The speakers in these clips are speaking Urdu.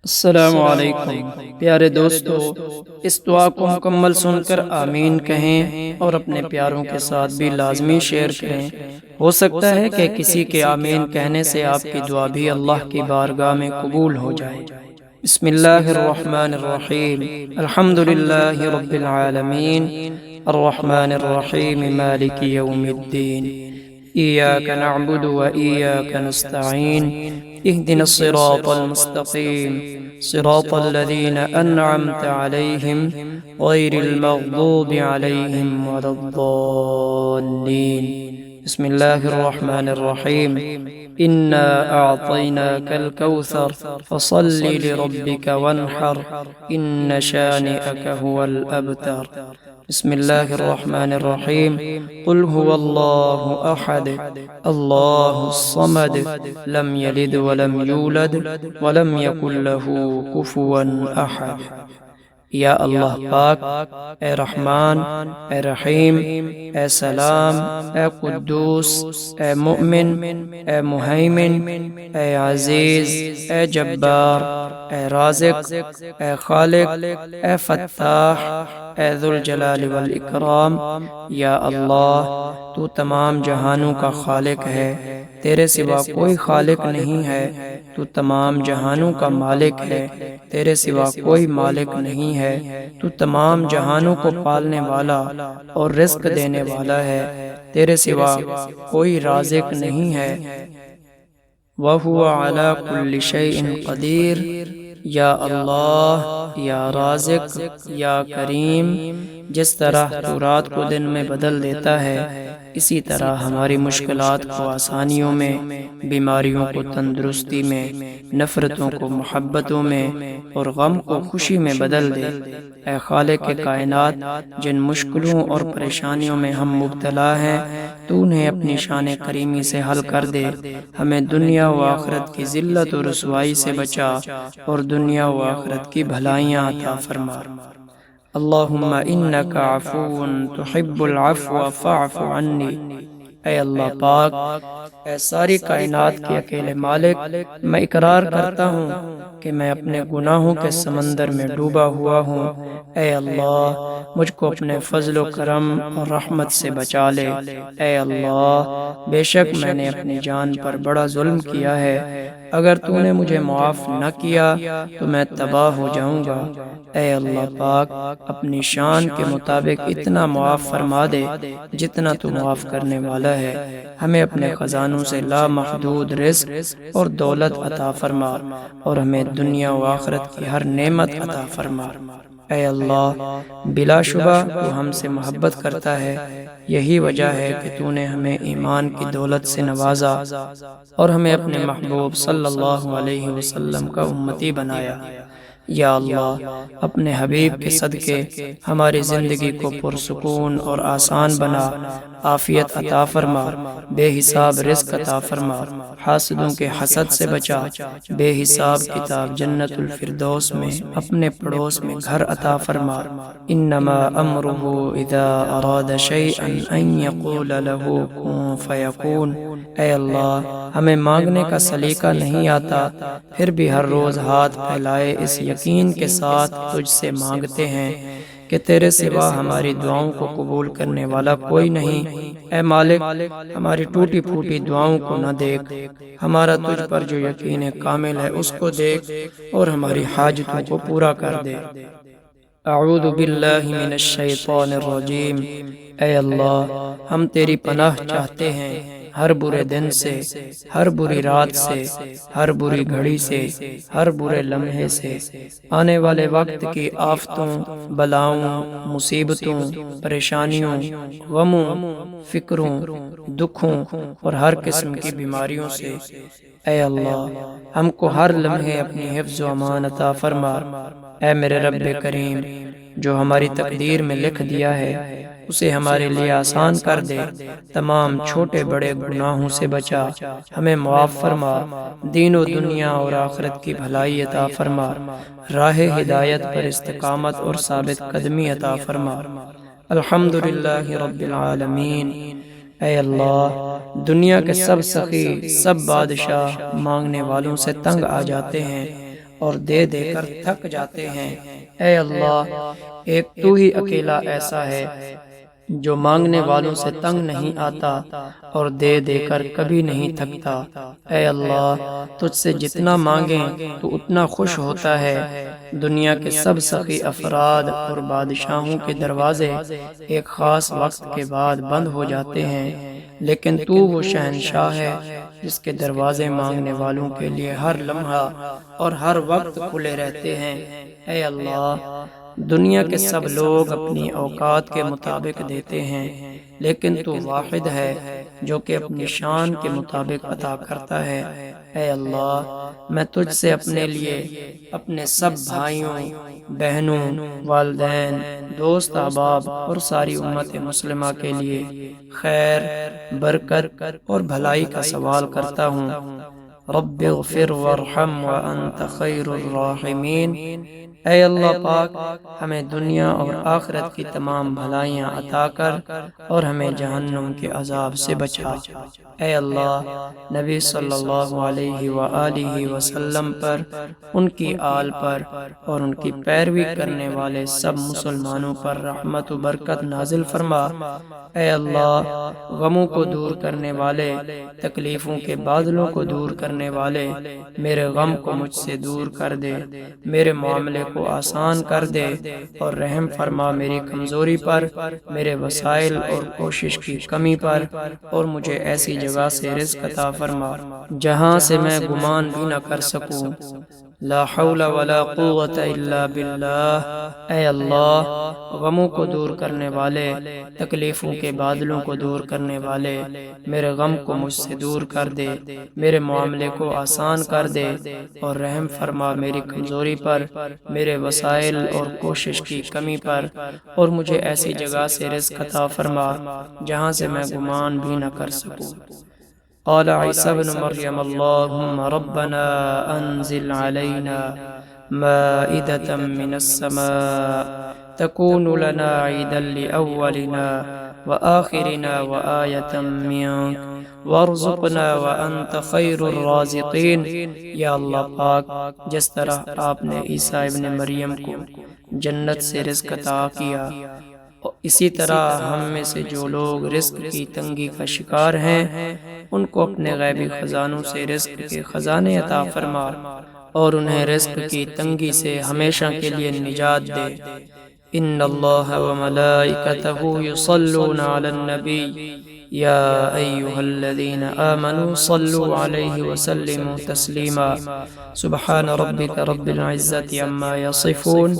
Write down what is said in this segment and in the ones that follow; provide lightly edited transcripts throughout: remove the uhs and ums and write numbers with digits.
السلام علیکم پیارے دوستو، اس دعا کو مکمل سن کر آمین کہیں اور اپنے پیاروں کے ساتھ بھی لازمی شیئر کریں۔ ہو سکتا ہے کہ کسی کے آمین کہنے سے آپ کی دعا بھی اللہ کی بارگاہ میں قبول ہو جائے۔ بسم اللہ الرحمن الرحیم، الحمد للہ رب العالمین، الرحمن الرحیم، مالک یوم الدین، ایاک نعبد و ایاک نستعین، اهدنا الصراط المستقيم صراط الذين أنعمت عليهم غير المغضوب عليهم ولا الضالين۔ بسم الله الرحمن الرحيم، إنا أعطيناك الكوثر فصل لربك وانحر إن شانئك هو الأبتر۔ بسم الله الرحمن الرحيم، قل هو الله أحد الله الصمد لم يلد ولم يولد ولم يكن له كفوا أحد۔ یا اللہ پاک، اے رحمان، اے رحیم، اے سلام، اے قدوس، اے مؤمن، اے مہیمن، اے عزیز، اے جبار، اے رازق، اے خالق، اے فتاح، اے ذو الجلال والاکرام۔ یا اللہ، تو تمام جہانوں کا خالق ہے، تیرے سوا کوئی خالق نہیں ہے۔ تو تمام جہانوں کا مالک ہے، تیرے سوا کوئی مالک نہیں ہے۔ تو تمام جہانوں کو پالنے والا اور رزق دینے والا ہے، تیرے سوا کوئی رازق نہیں ہے۔ وَهُوَ عَلَى كُلِّ شَيْءٍ قَدِيرٌ۔ یا اللہ، یا رازق، یا کریم، جس طرح تو رات کو دن میں بدل دیتا ہے، اسی طرح ہماری مشکلات کو آسانیوں میں، بیماریوں کو تندرستی میں، نفرتوں کو محبتوں میں اور غم کو خوشی میں بدل دے۔ اے خالق کائنات، جن مشکلوں اور پریشانیوں میں ہم مبتلا ہیں، تو انہیں اپنی شان کریمی سے حل کر دے۔ ہمیں دنیا و آخرت کی ذلت و رسوائی سے بچا اور دنیا و آخرت کی بھلائیاں عطا فرما۔ اللہم انک عفو تحب العفو فاعف عنی۔ اے اللہ پاک، اے ساری کائنات کے اکیلے مالک، میں اقرار کرتا ہوں کہ میں اپنے گناہوں کے سمندر میں ڈوبا ہوا ہوں۔ اے اللہ، مجھ کو اپنے فضل و کرم اور رحمت سے بچا لے۔ اے اللہ، بے شک میں نے اپنی جان پر بڑا ظلم کیا ہے، اگر تو نے مجھے معاف نہ کیا تو میں تباہ ہو جاؤں گا۔ اے اللہ پاک، اپنی شان کے مطابق اتنا معاف فرما دے جتنا تو معاف کرنے والا ہے۔ ہمیں اپنے خزانوں سے لامحدود رزق اور دولت عطا فرما اور ہمیں دنیا و آخرت کی ہر نعمت عطا فرما۔ اے اللہ، بلا شبہ تو ہم سے محبت کرتا ہے، یہی وجہ ہے کہ تو نے ہمیں ایمان کی دولت سے نوازا اور ہمیں اپنے محبوب صلی اللہ علیہ وسلم کا امتی بنایا۔ یا اللہ، اپنے حبیب کے صدقے ہماری زندگی کو پرسکون اور آسان بنا، عافیت عطا فرما، بے حساب رزق عطا فرما، حاسدوں کے حسد سے بچا، بے حساب کتاب جنت الفردوس میں اپنے پڑوس میں گھر عطا فرما۔ انما امرہ اذا اراد شیئا ان یقول له کن فیکون۔ اے اللہ، ہمیں مانگنے کا سلیقہ نہیں آتا، پھر بھی ہر روز ہاتھ پھیلائے اس یقین کے ساتھ تجھ سے مانگتے ہیں کہ تیرے سوا ہماری دعاؤں کو قبول کرنے والا کوئی نہیں۔ اے مالک، ہماری ٹوٹی پھوٹی دعاؤں کو نہ دیکھ، ہمارا تجھ پر جو یقین کامل ہے اس کو دیکھ اور ہماری حاجتوں کو پورا کر دے۔ اعوذ باللہ من الشیطان الرجیم۔ اے اللہ، ہم تیری پناہ چاہتے ہیں ہر برے دن سے، ہر بری رات سے، ہر بری گھڑی سے، ہر برے لمحے سے، آنے والے وقت کی آفتوں، بلاؤں، مصیبتوں، پریشانیوں، غموں، فکروں، دکھوں اور ہر قسم کی بیماریوں سے۔ اے اللہ، ہم کو ہر لمحے اپنی حفظ و امان عطا فرما۔ اے میرے رب کریم، جو ہماری تقدیر میں لکھ دیا ہے اسے ہمارے لیے آسان کر دے، تمام چھوٹے بڑے گناہوں سے بچا، ہمیں معاف فرما، دین و دنیا اور آخرت کی بھلائی عطا فرما، راہ ہدایت پر استقامت اور ثابت قدمی عطا فرما۔ الحمدللہ رب العالمین۔ اے اللہ، دنیا کے سب سخی، سب بادشاہ مانگنے والوں سے تنگ آ جاتے ہیں اور دے دے کر تھک جاتے ہیں۔ اے اللہ، ایک تو ہی اکیلا ایسا ہے جو مانگنے والوں سے تنگ نہیں آتا اور دے دے کر کبھی نہیں تھکتا۔ اے اللہ، تجھ سے جتنا مانگیں تو اتنا خوش ہوتا ہے۔ دنیا کے سب سخی افراد اور بادشاہوں کے دروازے ایک خاص وقت کے بعد بند ہو جاتے ہیں، لیکن تو وہ شہنشاہ ہے جس کے دروازے مانگنے والوں کے لیے ہر لمحہ اور ہر وقت کھلے رہتے ہیں۔ اے اللہ، دنیا کے سب لوگ اپنی اوقات کے مطابق دیتے ہیں، لیکن تو واحد ہے جو کہ اپنی شان کے مطابق عطا کرتا ہے۔ اے اللہ، میں تجھ سے اپنے لیے، اپنے سب بھائیوں، بہنوں، والدین، دوست احباب اور ساری امت مسلمہ کے لیے خیر، برکت اور بھلائی کا سوال کرتا ہوں۔ رب اغفر وارحم وانت خیر الراحمین۔ اے اللہ پاک، ہمیں دنیا اور آخرت کی تمام بھلائیاں عطا کر اور ہمیں جہنم کے عذاب سے بچا۔ اے اللہ، نبی صلی اللہ علیہ وآلہ وسلم پر، ان کی آل پر اور ان کی پیروی کرنے والے سب مسلمانوں پر رحمت و برکت نازل فرما۔ اے اللہ، غموں کو دور کرنے والے، تکلیفوں کے بادلوں کو دور کرنے والے، میرے غم کو مجھ سے دور کر دے، میرے معاملے کو آسان کر دے اور رحم فرما میری کمزوری پر، میرے وسائل اور کوشش کی کمی پر، اور مجھے ایسی جگہ سے رزق عطا فرما جہاں سے میں گمان بھی نہ کر سکوں۔ لا حول ولا قوت الا باللہ۔ اے اللہ، غموں کو دور کرنے والے، تکلیفوں کے بادلوں کو دور کرنے والے، میرے غم کو مجھ سے دور کر دے، میرے معاملے کو آسان کر دے اور رحم فرما میری کمزوری پر، میرے وسائل اور کوشش کی کمی پر، اور مجھے ایسی جگہ سے رزق عطا فرما جہاں سے میں گمان بھی نہ کر سکوں۔ قال عیسی بن مریم اللہم ربنا انزل علینا مائدة من السماء تكون لنا عيدا لأولنا وآخرنا وآية منك وارزقنا وأنت خير الرازقين۔ یا اللہ پاک، جس طرح آپ نے عیسیٰ ابن مریم کو جنت سے رزق عطا کیا، اسی طرح ہم میں سے جو لوگ رزق کی تنگی کا شکار ہیں، ان کو اپنے غیبی خزانوں سے رزق کے خزانے عطا فرما اور انہیں رزق کی تنگی سے ہمیشہ کے لیے نجات دے۔ ان اللہ وملائکتہ یصلون علی النبی یا ایہا الذین آمنوا صلوا علیہ وسلموا تسلیما۔ سبحان ربک رب العزت عما یصفون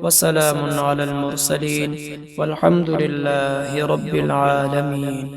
وسلام علی المرسلین والحمد للہ رب العالمین۔